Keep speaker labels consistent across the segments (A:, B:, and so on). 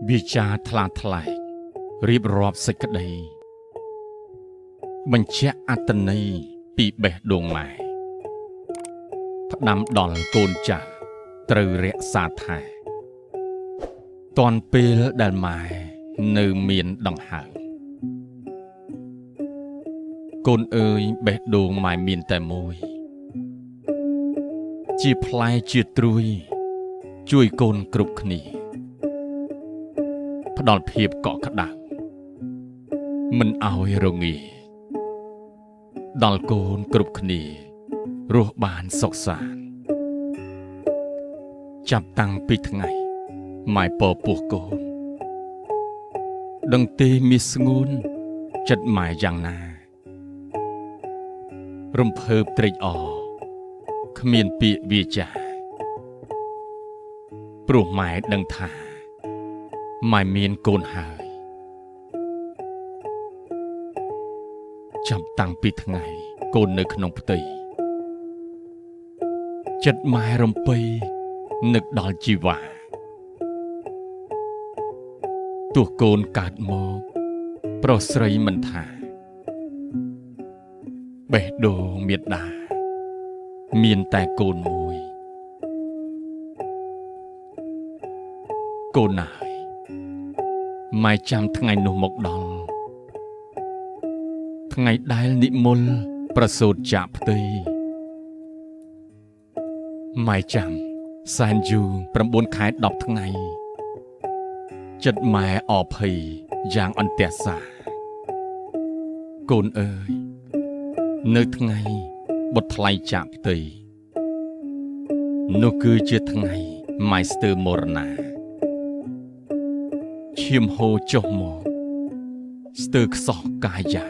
A: វាចាថ្លាថ្លែងរៀបរាប់សេចក្តីបញ្ជាក់អត្តន័យពីបេះដូងម៉ែផ្ដាំដល់កូនចាស់ត្រូវរក្សាថែតាន់ពេលដែលម៉ែនៅមានដង្ហើមកូនអើយបេះដូងម៉ែមានតែមួយជាផ្លែជាត្រួយជួយកូនគ្រប់គ្នាផ្ដល់ភាពកក់ក្ដៅមិនឲ្យរងាដល់កូនគ្រប់គ្នារស់បានសុខសាន្តចាប់តាំងពីថ្ងៃម៉ែពពោះកូនដឹងទេមានស្ងួនចិត្តម៉ែយ៉ាងណារំភើបត្រេកអរគ្មានពាក្យវាចាព្រោះម៉ែដឹងថាម៉ែមានកូនហើយចាប់តាំងពីថ្ងៃកូននៅក្នុងផ្ទៃចិត្តម៉ែរំពៃនឹកដល់ជីវ៉ាទោះកូនកើតមកប្រុសស្រីមិនថាបេះដូងមេត្តាមានតែកូនមួយកូនហើយម៉ែចាំថ្ងៃនោះមកដល់ថ្ងៃដែលនិមលប្រសូតចាកផ្ទៃម៉ែចាំសែនយូរ9ខែ10ថ្ងៃចិត្តម៉ែអភ័យយ៉ាងអន្ទះសាកូនអើយនៅថ្ងៃបុត្រថ្លៃចាកផ្ទៃនោះគឺជាថ្ងៃម៉ែស្ទើរមរណាឈាមហូរចុះមកស្ទើរខ្សោះកាយា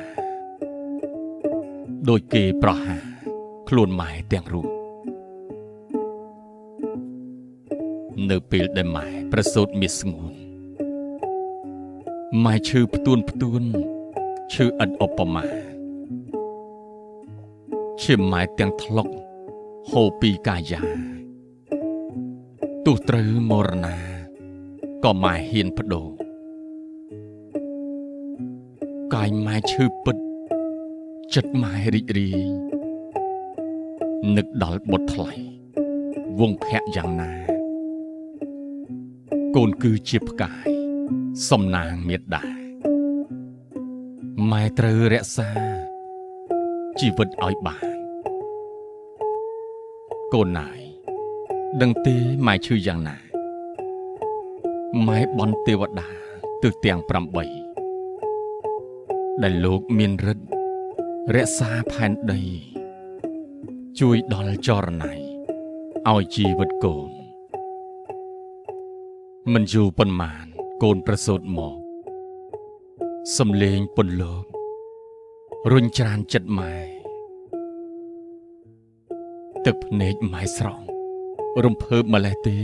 A: ដូចគេប្រហារខ្លួនម៉ែទាំងរូបនៅពេលដែលម៉ែប្រសូតមានស្ងួនម៉ែឈឺផ្ទួនឈឺឥតឧបមាឈាមម៉ែទាំងថ្លុកហូរពីកាយាទោះត្រូវមរណាក៏ម៉ែហ៊ានបដូរកាយម៉ែឈឺពិតចិត្តម៉ែរីករាយនឹកដល់បុត្រថ្លៃវងភ័ក្រយ៉ាងណាកូនគឺជាផ្កាយសំណាងមេត្តាម៉ែត្រូវរក្សាជីវិតឲ្យបានកូនណាយដឹងទេម៉ែឈឺយ៉ាងណាម៉ែបន់ទេវតាទិសទាំង8ដែលលោកមានឫទ្ធិរក្សាផែនដីជួយដល់ចរណៃឲ្យជីវិតកូនមិនយូរប៉ុន្មានកូនប្រសូតមកសំលេងពន្លករុញច្រានចិត្តម៉ែទឹកភ្នែកម៉ែស្រង់រំភើបម្លេះទេ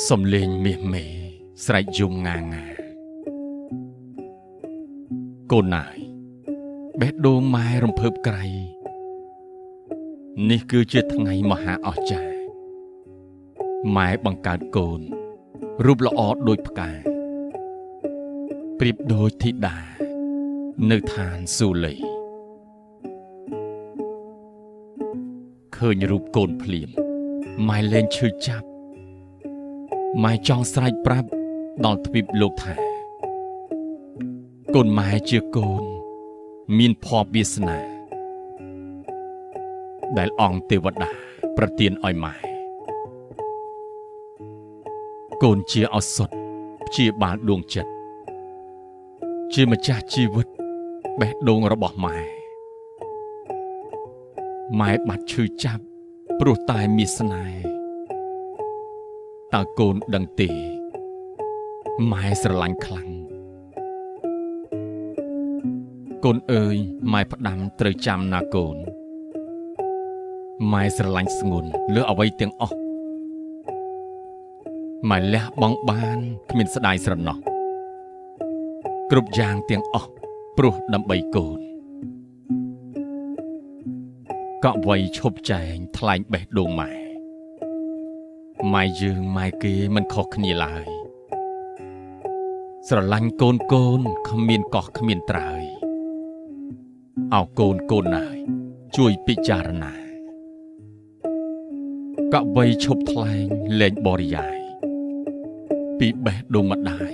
A: សំលេងមាសមេស្រែកយំងាកូនណាយបេះដូងម៉ែរំភើបក្រៃនេះគឺជាថ្ងៃមហាអស្ចារ្យម៉ែបង្កើតកូនរូបល្អដូចផ្កាប្រៀបដូចធីតានៅឋានសូលីឃើញរូបកូនភ្លាមម៉ែលែងឈឺចាប់ម៉ែចង់ស្រែកប្រាប់ដល់ទ្វីបលោកថាកូនម៉ែជាកូនមានភ័ព្វវាសនាដែលអង្គទេវតាប្រទានឲ្យម៉ែកូនជាឱសថព្យាបាលដួងចិត្តជាម្ចាស់ជីវិតបេះដូងរបស់ម៉ែបាត់ឈឺចាប់ព្រោះតែមានស្នេហ៍តើកូនដឹងទេម៉ែស្រឡាញ់ខ្លាំងកូនអើយម៉ែផ្ដាំត្រូវចាំណាកូនម៉ែស្រឡាញ់ស្ងួនលើអ្វីទាំងអស់ម៉ែលះបង់បានគ្មានស្ដាយស្រណោះគ្រប់យ៉ាងទាំងអស់ព្រោះដើម្បីកូនកក់វៃឈប់ចែងថ្លែងបេះដូងម៉ែយើងម៉ែគេមិនខុសគ្នាឡើយ ស្រឡាញ់កូនកូនគ្មានកោះគ្មានត្រើយអោកូនកូនណាយជួយពិចារណាកវីឈប់ថ្លែងលែងបរិយាយពីបេះដូងម្ដាយ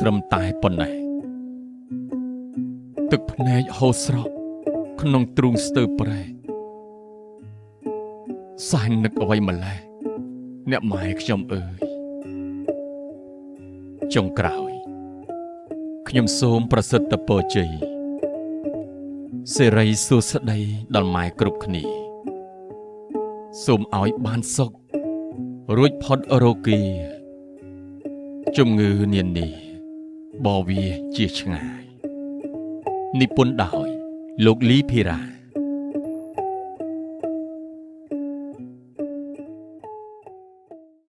A: ត្រឹមតែប៉ុណ្ណេះទឹកភ្នែកហូរស្រក់ក្នុងទ្រូងស្ទើរប្រែសែននឹកអ្វីម្លេះអ្នកម៉ែខ្ញុំអើយចុងក្រោយខ្ញុំសូមប្រសិទ្ធពរជ័យសិរីសួស្តីដល់ម៉ែគ្រប់គ្នាសូមឲ្យបានសុខរួចផុតរោគាជំងឺនានាបវាជាឆ្ងាយនិពន្ធដោយលោកលីភីរ៉ា